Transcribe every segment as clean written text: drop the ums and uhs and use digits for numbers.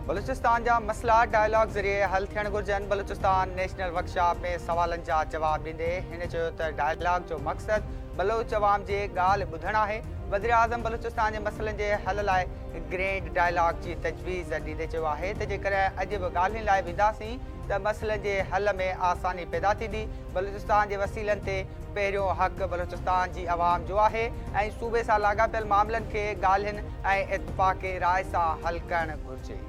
बलूचिस्तान जा मसला डायलॉग ज़रिए हल थियण घुर्जनि। बलूचिस्तान नेशनल वर्कशॉप में सवालनि जा जवाब ॾींदे हिन चयो त डायलॉग जो मक़सदु बलूच अवाम जे ॻाल्हि ॿुधणु आहे। वज़ीर आज़म बलूचिस्तान जे मसइलनि जे हल लाइ ग्रैंड डायलॉग जी तजवीज़ ॾींदे चयो आहे त जेकॾहिं अॼु बि ॻाल्हियुनि लाइ वेंदासीं त मसइलनि जे हल में आसानी पैदा थींदी। बलूचिस्तान जे वसीलनि ते पहिरियों हक़ बलूचिस्तान जी अवाम जो आहे ऐं सूबे सां लाॻापियल मामलनि खे ॻाल्हियुनि ऐं इत्तफ़ाक़ राय सां हल करणु घुरिजे।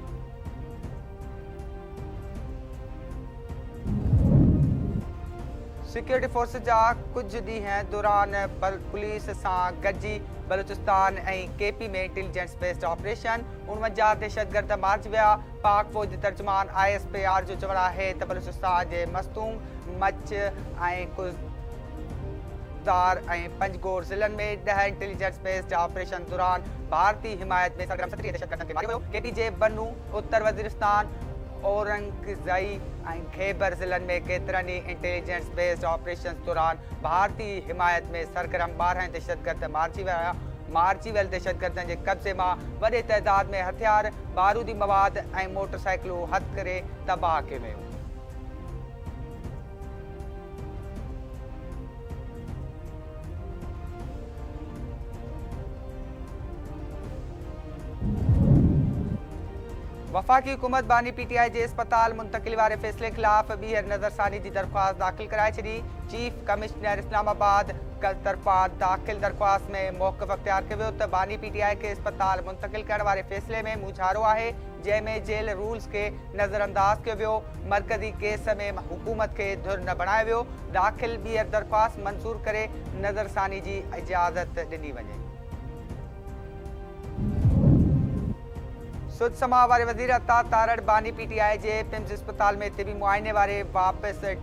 सिक्योरिटी फोर्स जा कुछ ॾींहं दौरान पुलिस सां गॾिजी बलूचिस्तान ऐं केपी में इंटेलिजेंस बेस्ड ऑपरेशन 49 दहशतगर्द मारिजी विया। पाक फौज तर्जुमान ISPR जो चवणु आहे त बलूचिस्तान जे मस्तूंग मच ऐं कुज़दार ऐं पंजगोर ज़िलनि में 10 इंटेलिजेंस बेस्ड ऑपरेशन दौरान भारतीय हिमायत में सरगर्म 37 दहशतगर्दनि खे मारियो वियो। केपी जे बनू उत्तर वज़ीरिस्तान औरंगज़ई ऐं खैबर ज़िलनि में केतिरनि ई इंटेलिजेंस बेस्ड ऑपरेशन दौरान भारतीय हिमायत में सरगर्म 12 दहशतगर्द मारिजी वियल दहशतगर्दनि जे कब्ज़े मां वॾे तइदाद में हथियार, बारूदी मवाद ऐं मोटरसाइकिलूं हथ करे तबाह कयो वियो। वफ़ाक़ी हुकूमत बानी PTI जे अस्पताल मुंतकिली वारे फ़ैसिले ख़िलाफ़ ॿीहर नज़रसानी जी दरख़्वास्त दाख़िल कराए छॾी। चीफ कमिश्नर इस्लामाबाद तरफ़ां दाख़िल दरख़्वास्त में मौक़िफ़ अख़्तियार कयो वियो त बानी PTI खे अस्पताल मुंतकिल करण वारे फ़ैसिले में मुझारो आहे, जंहिंमें जेल रूल्स खे नज़रअंदाज़ कयो वियो। मरकज़ी केस में हुकूमत खे धुर न बणायो वियो। दाख़िल ॿीहर दरख़्वास्त मंज़ूर करे नज़रसानी जी इजाज़त ॾिनी वञे। सुद समा वारे वज़ीर अता तारड़ बानी PTI जे पिम्स अस्पताल में तिबी मुआइने वारे वापसि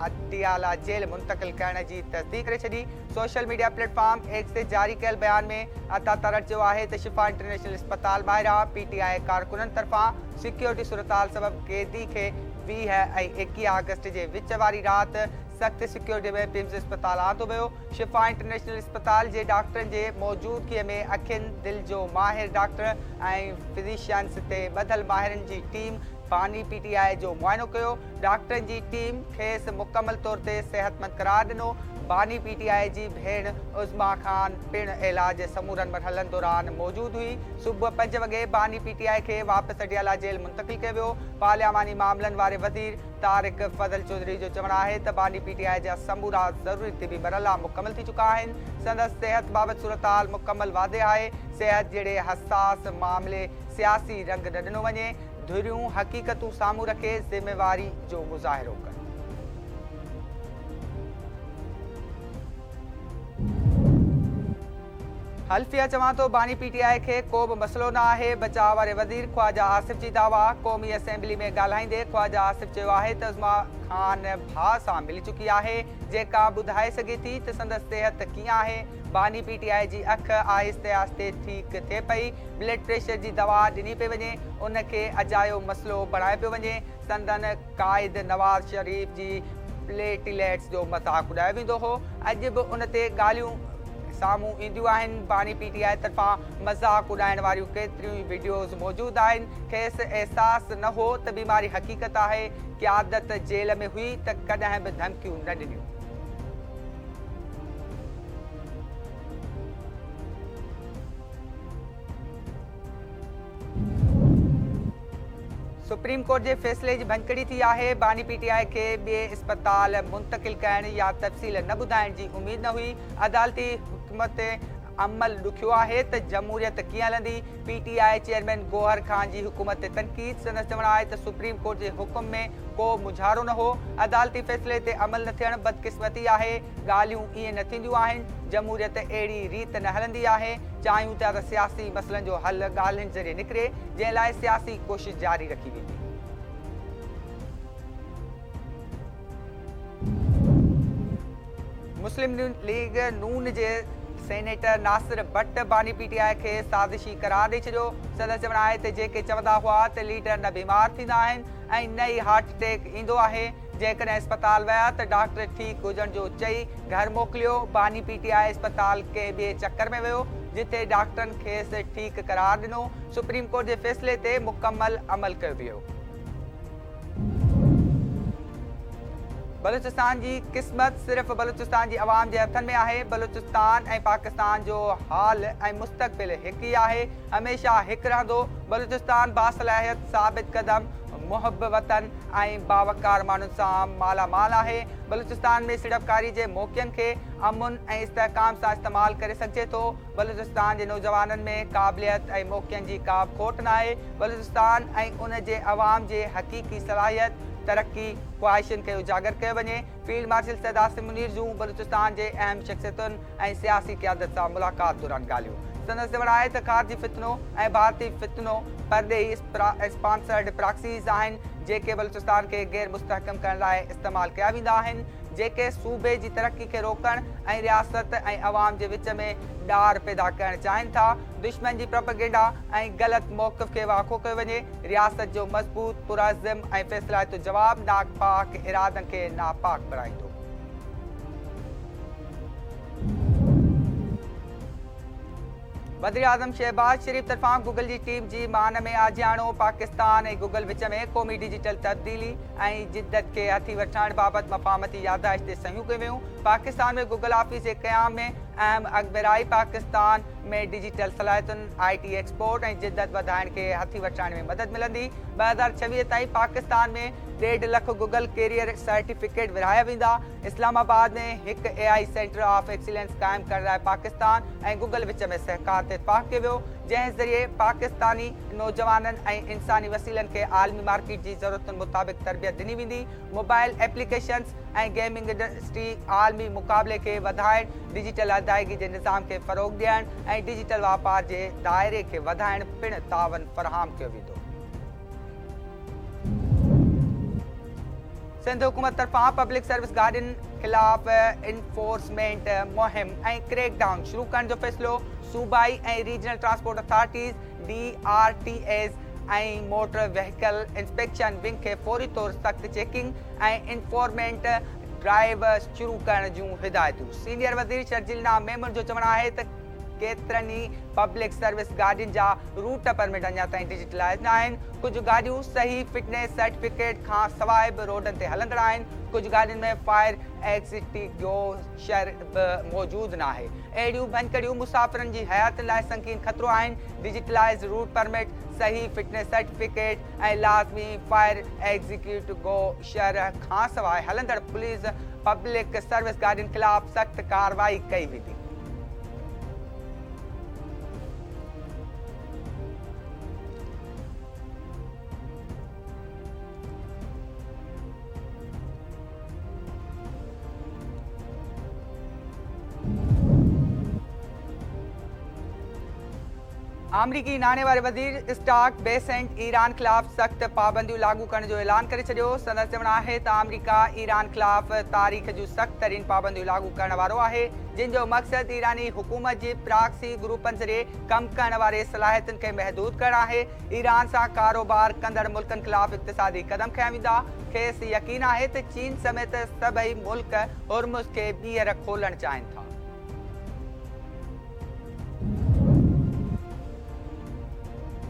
अटियाला जेल मुंतकिल करण जी तस्दीक करे छॾी। सोशल मीडिया प्लेटफॉर्म X ते जारी कयल बयान में अता तारड़ चयो आहे त शिफा इंटरनेशनल अस्पताल ॿाहिरां PTI कारकुननि तरफ़ां सिक्योरिटी सूरताल सबबि कैदी खे 20 ऐं 21 अगस्त जे विच वारी राति सख़्त सिक्योरिटी में पिम्स अस्पताल आंदो वियो। शिफा इंटरनेशनल अस्पताल जे डॉक्टरनि जे मौजूदगीअ में अखियुनि, दिलि जो माहिर डॉक्टर ऐं फिज़िशियन्स ते ॿधल माहिरनि जी टीम बानी PTI जो मुआइनो कयो। डॉक्टरनि जी टीम खेसि मुकमल तौर ते सेहतमंद करार ॾिनो। बानी PTI जी भेण उज़मा ख़ान पिणु इलाज समूरनि मरहलनि दौरान मौजूदु हुई। सुबुह 5 वॻे बानी PTI खे वापसि अटियाला जेल मुंतकिल कयो वियो। पार्लियामानी मामलनि वारे वज़ीर तारिक फज़ल चौधरी जो चवणु आहे त बानी PTI जा समूरा ज़रूरी तिबी मरहला मुकमल थी चुका आहिनि। संदसि सिहत बाबति सूरताल मुकमल वादे आहे। सिहत जहिड़े हसास मामले सियासी रंग न ॾिनो वञे। धुरियूं हक़ीक़तूं साम्हूं रखे ज़िम्मेवारी जो मुज़ाहिरो कनि। हल्फिया चवां थो बानी PTI खे को बि मसइलो न आहे। बचाव वारे वज़ीर ख्वाजा आसिफ जी दावा। क़ौमी असेंबली में ॻाल्हाईंदे ख्वाजा आसिफ चयो आहे त उज़मा ख़ान भाउ सां मिली चुकी आहे, जेका ॿुधाए सघे थी त संदसि सिहत कीअं आहे। बानी PTI जी अखि आहिस्ते आहिस्ते ठीकु थिए पई। ब्लड प्रेशर जी दवा ॾिनी पई वञे, उनखे अजायो मसइलो बणाए पियो वञे। संदन क़ाइद नवाज़ शरीफ़ जी प्लेटलेट्स जो मज़ाक़ उॾायो वेंदो हो। अॼु बि उन ते ॻाल्हियूं साम्हूं ईंदियूं आहिनि। बानी PTI तरफ़ां मज़ाक़ उॾाइण वारियूं केतिरियूं ई वीडियोज़ मौजूदु आहिनि। खेसि अहसासु न हो त बीमारी हक़ीक़त आहे। क़यादत जेल में हुई त कॾहिं बि धमकियूं न ॾिनियूं। सुप्रीम कोर्ट जे फ़ैसिले जी भञकड़ी थी आहे। बानी PTI खे ॿिए अस्पताल मुंतकिल करण या तफ़सील न ॿुधाइण जी उमेद न हुई। अदालती हुकूमत अमल ॾुखियो आहे त जमहूरियत कीअं हलंदी। PTI चेयरमैन गौहर ख़ान जी हुकूमत ते तनक़ीद। संदसि चवणु आहे त सुप्रीम कोर्ट जे हुकुम में को मुझारो न हो। अदालती फ़ैसिले ते अमल न थियणु बदकिस्मती आहे। ॻाल्हियूं ईअं न थींदियूं आहिनि। जमहूरियत अहिड़ी रीत न हलंदी आहे। चाहियूं था त सियासी मसइलनि जो हल ॻाल्हियुनि ज़रिए निकिरे, जंहिं लाइ सियासी कोशिश जारी रखी वेंदी। मुस्लिम लीग नून जे सेनेटर नासिर भट्ट बानी PTI खे साज़िशी करार ॾेई छॾियो। संदसि चवणु आहे त जेके चवंदा हुआ त लीडर न बीमार थींदा आहिनि ऐं न ई हार्ट अटैक ईंदो आहे, जेकॾहिं अस्पताल विया त डॉक्टर ठीकु हुजण जो चई घर मोकिलियो। बानी PTI अस्पताल कंहिं ॿिए चकर में वियो। जिथे डॉक्टरनि खेसि ठीकु करार ॾिनो। सुप्रीम कोर्ट जे फ़ैसिले ते मुकमल अमल कयो वियो। बलूचिस्तान जी क़िस्मत सिर्फ़ बलूचिस्तान जी अवाम जे हथनि में आहे। बलूचिस्तान ऐं पाकिस्तान जो हाल ऐं मुस्तक़बिल हिकु ई आहे, हमेशह हिकु रहंदो। बलूचिस्तान बासलाहियत, साबित क़दम, मुहब वतन ऐं बावकार माण्हुनि सां मालामाल आहे। बलूचिस्तान में सीड़पकारी जे मौक़ियनि खे अमुन ऐं इस्तेहकाम सां इस्तेमालु करे सघिजे थो। बलूचिस्तान जे नौजवाननि में क़ाबिलियत ऐं मौक़ियनि जी का बि खोट न आहे। बलूचिस्तान ऐं उन जे अवाम जे हक़ीक़ी सलाहियत, तरक्की, ख़्वाहिशुनि खे उजागर कयो वञे। फील्ड मार्शल सैयद आसिम मुनीर जूं बलूचिस्तान जे अहम शख़्सियतुनि ऐं सियासी क़यादत सां मुलाक़ात दौरान ॻाल्हियूं। संदसि चवणु आहे त ख़ारिजी फितनो ऐं भारतीय फितनो परदेही स्पॉन्सर्ड प्रॉक्सीज़ आहिनि, जेके बलूचिस्तान खे गैर मुस्तहकम करण लाइ इस्तेमालु कया वेंदा आहिनि, जेके सूबे जी तरक्की खे रोकण ऐं रियासत ऐं अवाम जे विच में ॾार पैदा करणु चाहिनि था। दुश्मन जी प्रोपेगेंडा ऐं ग़लति मौक़िफ़ खे वाखो कयो वञे। रियासत जो मज़बूत, पुरअज़्म ऐं फ़ैसिलाइतो जवाबु नापाक इरादनि खे नापाक बणाईंदो। वज़ीर आज़म शहबाज शरीफ़ तरफ़ां गूगल जी टीम जी मान में आजियाणो पाकिस्तान ऐं गूगल विच में क़ौमी डिजिटल तब्दीली ऐं जिद्दत खे हथी वठण बाबति मफ़ाहमती याददाश्त ते सहियूं कयूं वियूं। पाकिस्तान में गूगल ऑफिस जे क़याम में अहम अॻबराई पाकिस्तान में डिजिटल सलाहियतुनि, IT एक्सपोर्ट ऐं जिद्दत वधाइण खे हथी वठण में मदद मिलंदी। 2026 ताईं पाकिस्तान में 1.5 लख गूगल कैरियर सर्टिफिकेट विरहाया वेंदा। इस्लामाबाद में हिकु AI सेंटर ऑफ एक्सीलेंस क़ाइमु करण लाइ पाकिस्तान ऐं गूगल विच में सहकार ते इतफ़ाक़ कयो वियो, जंहिं ज़रिए पाकिस्तानी नौजवाननि ऐं इंसानी वसीलनि खे आलमी मार्केट जी ज़रूरतुनि मुताबिक़ तरबियत ॾिनी वेंदी। मोबाइल एप्लीकेशन्स ऐं गेमिंग इंडस्ट्री आलमी मुक़ाबले खे वधाइण, डिजिटल अदायगी जे निज़ाम खे फ़रोग़ ॾियण ऐं डिजिटल वापार जे दायरे खे वधाइण पिणु तावन फ़राहम कयो वेंदो। सिंध हुकूमत तरफ़ां पब्लिक सर्विस गार्डियन ख़िलाफ़ इन्फोर्समेंट मुहिम ऐं क्रैकडाउन शुरू करण जो फ़ैसिलो। सूबाई ऐं रीजनल ट्रांसपोर्ट अथॉरिटीज़ DRTAs ऐं मोटर व्हीकल इंस्पेक्शन विंग खे फौरी तौर सख़्त चेकिंग ऐं इन्फोर्समेंट ड्राइव शुरू करण जूं हिदायतूं। सीनियर वज़ीर शर्जील मेमन जो चवणु आहे त केतिरनि ई पब्लिक सर्विस गाॾियुनि जा रूट परमिट अञा ताईं डिजिटलाइज़ न आहिनि। कुझु गाॾियूं सही फिटनेस सर्टिफिकेट खां सवाइ बि रोडनि ते हलंदड़ आहिनि। कुझु गाॾियुनि में फायर एक्सटिंग्विशर बि मौजूदु न आहे। अहिड़ियूं भञकड़ियूं मुसाफ़िरनि जी हयातुनि लाइ संगीन ख़तरो आहिनि। डिजिटलाइज़ रूट परमिट, सही फिटनेस सर्टिफिकेट ऐं लाज़मी फायर एक्सटिंग्विशर खां सवाइ हलंदड़ पुलिस पब्लिक सर्विस गाॾियुनि ख़िलाफ़ सख़्त कार्रवाई कई वेंदी। अमरीकी नाणे वारे वज़ीर स्टाक बेसेंट ईरान ख़िलाफ़ सख़्त पाबंदियूं लागू करण जो ऐलान करे छॾियो। संदसि चवणु आहे त अमरीका ईरान ख़िलाफ़ तारीख़ जूं सख़्त तरीन पाबंदियूं लागू करण वारो आहे, जिन जो मक़सदु ईरानी हुकूमत जी प्रॉक्सी ग्रुपनि ज़रिए कमु करण वारे सलाहियतुनि खे महदूद करणु आहे। ईरान सां कारोबार कंदड़ मुल्कनि ख़िलाफ़ इक़्तिसादी क़दम खयां वेंदा। खेसि यकीन आहे त चीन समेत सभई मुल्क हुर्मुज़ खे ॿीहर खोलणु चाहिनि था।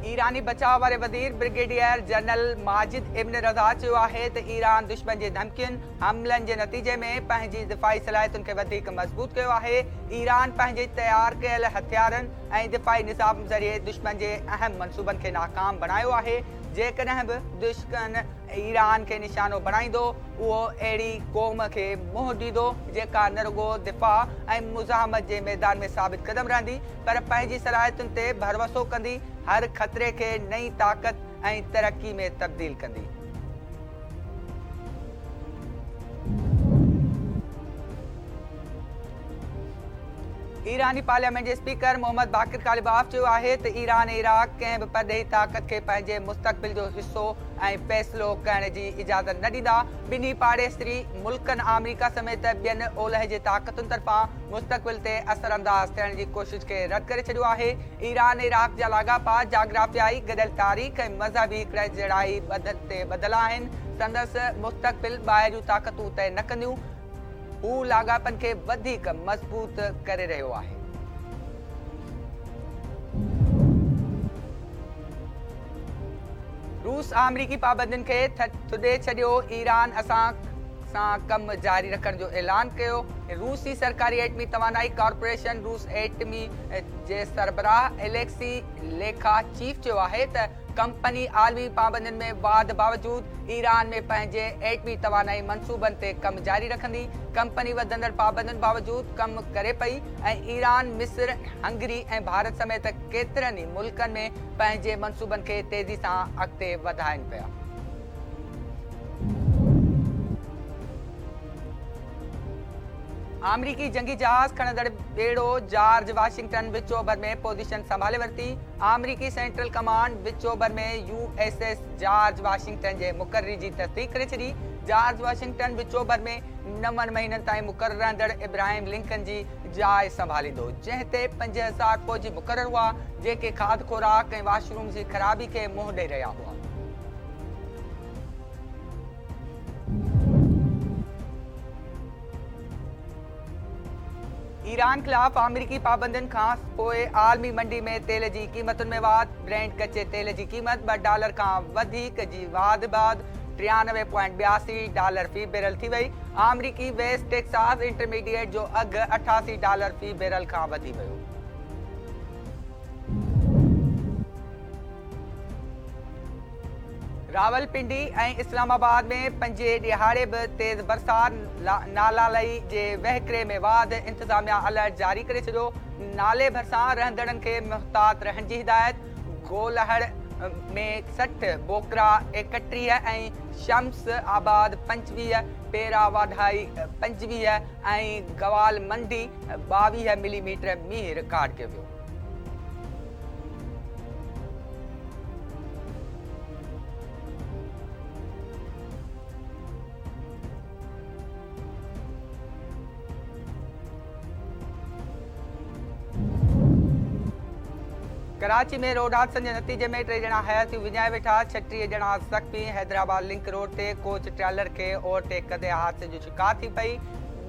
ईरानी बचाव वारे वज़ीर ब्रिगेडियर जनरल माजिद इब्न रज़ा चयो आहे त ईरान दुश्मन जे धमकियुनि हमलनि जे नतीजे में पंहिंजी दिफ़ाई सलाहियतुनि खे वधीक मज़बूत कयो आहे। ईरान पंहिंजे तयारु कयल हथियारनि ऐं दिफ़ाई निज़ाम ज़रिए दुश्मन जे अहम मनसूबनि खे नाकाम बणायो आहे। जेकॾहिं बि दुश्मन ईरान खे निशानो बणाईंदो, उहो अहिड़ी क़ौम खे मुंहुं ॾींदो जेका न रुॻो दिफ़ा ऐं मुज़ाहमत जे मैदान में साबित क़दम रहंदी, पर पंहिंजी सलाहियतुनि ते भरवसो कंदी, हर ख़तरे खे नई ताक़त ऐं तरक़ी में तब्दील कंदी। ईरानी पार्लियामेंट जे स्पीकर मोहम्मद बाक़िर कालिबाफ चयो आहे त ईरान ऐं इराक़ कंहिं बि परदेही ताक़त खे पंहिंजे मुस्तक़बिल जो हिसो ऐं फ़ैसिलो करण जी इजाज़त न ॾींदा। ॿिन्ही पाड़ेसरी मुल्कनि अमरीका समेत ॿियनि ओलह जे ताक़तुनि तरफ़ां मुस्तक़बिल ते असरअंदाज़ थियण जी कोशिश खे रद्द करे छॾियो आहे। ईरान ऐं इराक़ जा लाॻापा जाग्राफियाई, गॾियल तारीख़ ऐं मज़हबी हिकिड़ाई ते ॿधल आहिनि। संदसि मुस्तक़बिल ॿाहिरियूं ताक़तूं तइ न कंदियूं, हू लाॻापनि खे वधीक मज़बूत करे रहियो आहे। रूस अमरीकी पाबंदियुनि खे थुॾे छॾियो। ईरान असां सां कम जारी रखण जो ऐलान कयो। रूसी सरकारी एटमी तवानाई कॉर्पोरेशन रूस एटमी जे सरबराह एलेक्सी लेखाचीफ चयो आहे त कंपनी आलमी पाबंदियुनि में वाध बावजूद ईरान में पंहिंजे एटमी तवानाई मंसूबनि ते कम जारी रखंदी। कंपनी वधंदड़ पाबंदियुनि बावजूद कम करे पई ऐं ईरान, मिस्र, हंगरी ऐं भारत समेत केतिरनि ई मुल्कनि में पंहिंजे मंसूबनि खे तेज़ी सां अॻिते वधाइनि पिया। अमरीकी जंगी जहाज खणंदड़ बेड़ो जॉर्ज वाशिंगटन विच ओभर में पोजीशन संभाले वरिती। अमरीकी सेंट्रल कमांड विच ओभर में USS जॉर्ज वाशिंगटन जे मुक़ररी जी तस्दीक करे छॾी। जॉर्ज वाशिंगटन विच ओभर में 9 महीननि ताईं मुक़ररु रहंदड़ इब्राहिम लिंकन जी जाइ संभालींदो, जंहिं ते 5000 फ़ौजी मुक़ररु हुआ जेके खाध खुराक ऐं वॉशरूम जी ख़राबी खे मुंहुं ॾेई रहिया हुआ। ईरान ख़िलाफ़ अमरीकी पाबंदियुनि खां पोइ आलमी मंडी में तेल जी क़ीमतुनि में वाध। ब्रेंट कचे तेल जी क़ीमत $2 खां वधीक जी वाध बैदि $93.82 फ़ी बैरल थी वई। अमरीकी वेस्ट टेक्सास इंटरमीडिएट जो अघु $88 फ़ी बैरल खां वधी वियो। रावलपिंडी ऐं इस्लामाबाद में पंजे ॾिहाड़े बि तेज़ बरसात। नालालई जे वहकिरे में वाध। इंतिज़ामिया अलर्ट जारी करे छॾियो। नाले भरिसां रहंदड़नि खे मुहतात रहण जी हिदायत। गोलहड़ में 60, बोकरा 31 ऐं शम्स आबाद 25, पेरा वाढाई 25 ऐं गवाल मंडी 22 मिलीमीटर मींहुं रिकॉर्ड कयो वियो। कराची में रोड हादसनि जे नतीजे में 3 ॼणा हयातियूं विञाए वेठा। 36 ॼणा ज़ख़्मी। हैदराबाद लिंक रोड ते कोच ट्रेलर खे ओवरटेक कंदे हादसे जो शिकार थी पई।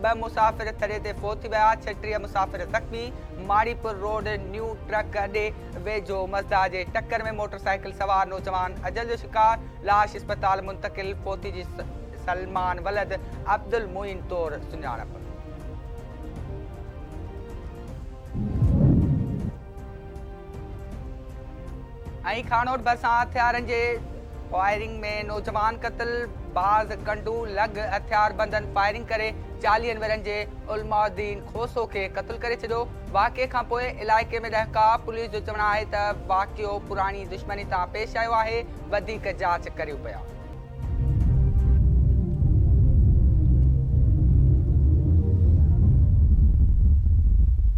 2 मुसाफ़िर थड़े ते फोत थी विया। 36 मुसाफ़िर ज़ख़्मी। माड़ीपुर रोड न्यू ट्रक अॾे वेझो मज़दा जे टक्कर में मोटरसाइकिल सवार नौजवान अजल जो शिकार। लाश अस्पताल मुंतकिल। फोती जी सलमान वलद अब्दुल मुइन तौर सुञाणप। ऐं खानोट भरिसां हथियारनि जे फायरिंग में नौजवान क़त्ल। बाज़ कंडू लग हथियार बंदन फायरिंग करे 40 वरनि जे उलमाउद्दीन खोसो खे क़त्ल करे छॾियो। वाक़िए खां पोइ इलाइक़े में ॾहका। पुलिस जो चवणु आहे त वाक़ियो पुराणी दुश्मनी तां पेश आयो आहे। वधीक जांच करियो पिया।